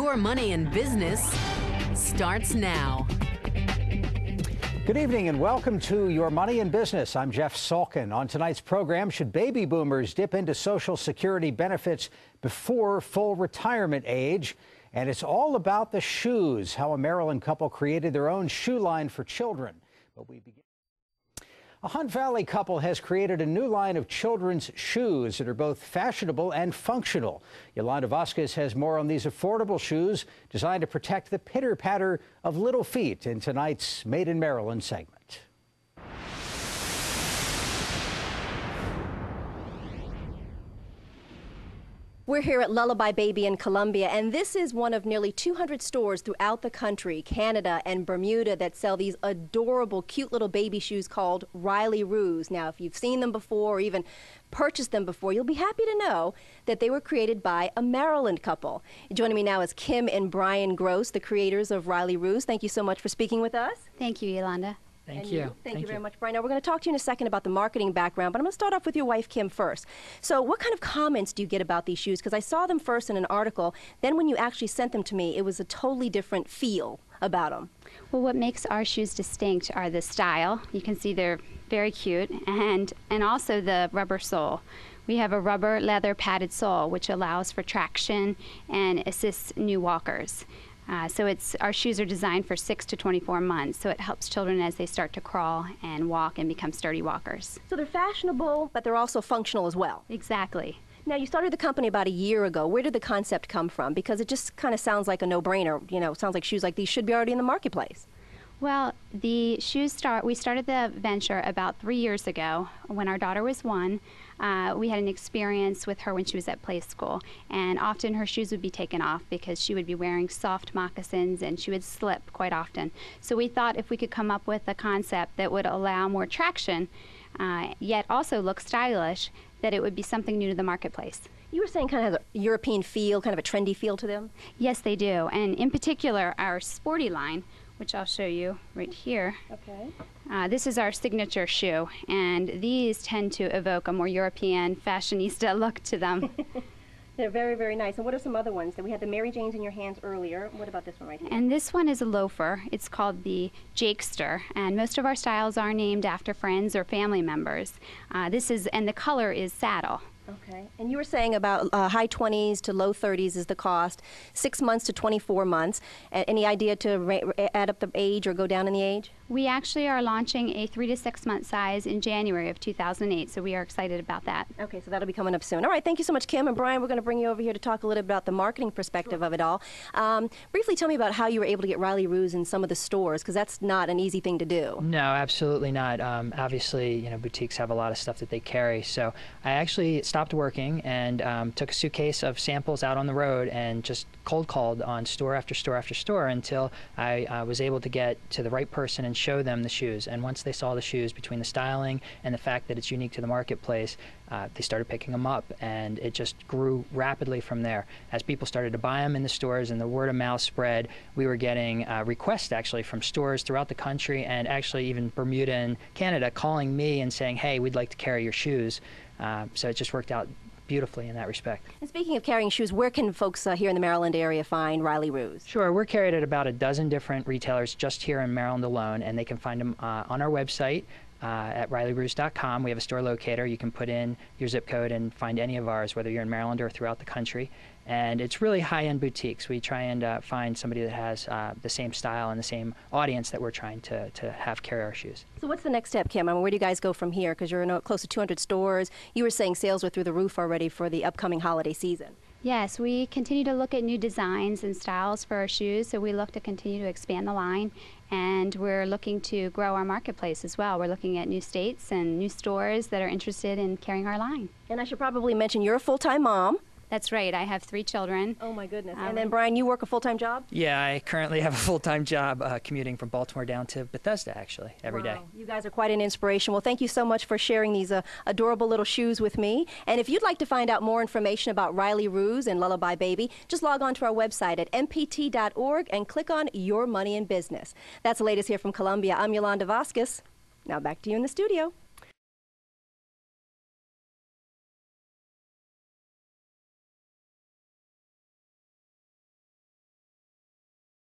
Your Money in Business starts now. Good evening and welcome to Your Money in Business. I'm Jeff Salkin. On tonight's program, should baby boomers dip into Social Security benefits before full retirement age? And it's all about the shoes, how a Maryland couple created their own shoe line for children. But we begin. A Hunt Valley couple has created a new line of children's shoes that are both fashionable and functional. Yolanda Vasquez has more on these affordable shoes designed to protect the pitter-patter of little feet in tonight's Made in Maryland segment. We're here at Lullaby Baby in Columbia, and this is one of nearly 200 stores throughout the country, Canada and Bermuda, that sell these adorable, cute little baby shoes called Rileyroos. Now, if you've seen them before or even purchased them before, you'll be happy to know that they were created by a Maryland couple. Joining me now is Kim and Brian Gross, the creators of Rileyroos. Thank you so much for speaking with us. Thank you, Yolanda. Thank you very much, Brian. Now, we're going to talk to you in a second about the marketing background, but I'm going to start off with your wife, Kim, first. So what kind of comments do you get about these shoes? Because I saw them first in an article. Then when you actually sent them to me, it was a totally different feel about them. Well, what makes our shoes distinct are the style. You can see they're very cute, and also the rubber sole. We have a rubber leather padded sole, which allows for traction and assists new walkers. So our shoes are designed for 6 to 24 months, so it helps children as they start to crawl and walk and become sturdy walkers. So they're fashionable, but they're also functional as well. Exactly. Now, you started the company about a year ago. Where did the concept come from? Because it just kind of sounds like a no-brainer. You know, it sounds like shoes like these should be already in the marketplace. Well, we started the venture about 3 years ago when our daughter was 1. We had an experience with her when she was at play school, and often her shoes would be taken off because she would be wearing soft moccasins and she would slip quite often. So we thought if we could come up with a concept that would allow more traction, yet also look stylish, that it would be something new to the marketplace. You were saying kind of has a European feel, kind of a trendy feel to them? Yes, they do, and in particular our sporty line, which I'll show you right here. Okay. This is our signature shoe, and these tend to evoke a more European, fashionista look to them. They're very, very nice. And what are some other ones? We had the Mary Janes in your hands earlier. What about this one right here? And this one is a loafer. It's called the Jakester, and most of our styles are named after friends or family members. And the color is saddle. Okay. And you were saying about high 20s to low 30s is the cost, 6 months to 24 months. Any idea to add up the age or go down in the age? We actually are launching a 3 to 6 month size in January of 2008, so we are excited about that. Okay, so that'll be coming up soon. All right, thank you so much, Kim. And Brian, we're going to bring you over here to talk a little bit about the marketing perspective of it all. Briefly tell me about how you were able to get Rileyroos in some of the stores, because that's not an easy thing to do. No, absolutely not. Obviously, you know, boutiques have a lot of stuff that they carry, so I actually stopped working and took a suitcase of samples out on the road and just cold called on store after store after store until I was able to get to the right person and show them the shoes. And once they saw the shoes, between the styling and the fact that it's unique to the marketplace, they started picking them up, and it just grew rapidly from there. As people started to buy them in the stores and the word of mouth spread, we were getting requests actually from stores throughout the country, and actually even Bermuda and Canada calling me and saying, hey, we'd like to carry your shoes. So it just worked out beautifully in that respect. And speaking of carrying shoes, where can folks here in the Maryland area find Rileyroos? Sure, we're carried at about a dozen different retailers just here in Maryland alone, and they can find them on our website at Rileyroos.com. We have a store locator. You can put in your zip code and find any of ours, whether you're in Maryland or throughout the country. And it's really high-end boutiques. We try and find somebody that has the same style and the same audience that we're trying to have carry our shoes. So what's the next step, Kim? I mean, where do you guys go from here? Because you're in close to 200 stores. You were saying sales were through the roof already for the upcoming holiday season. Yes, we continue to look at new designs and styles for our shoes, so we look to continue to expand the line, and we're looking to grow our marketplace as well. We're looking at new states and new stores that are interested in carrying our line. And I should probably mention you're a full-time mom. That's right. I have 3 children. Oh, my goodness. And then, Brian, you work a full-time job? Yeah, I currently have a full-time job commuting from Baltimore down to Bethesda, actually, every day. You guys are quite an inspiration. Well, thank you so much for sharing these adorable little shoes with me. And if you'd like to find out more information about Rileyroos and Lullaby Baby, just log on to our website at mpt.org and click on Your Money in Business. That's the latest here from Columbia. I'm Yolanda Vasquez. Now back to you in the studio.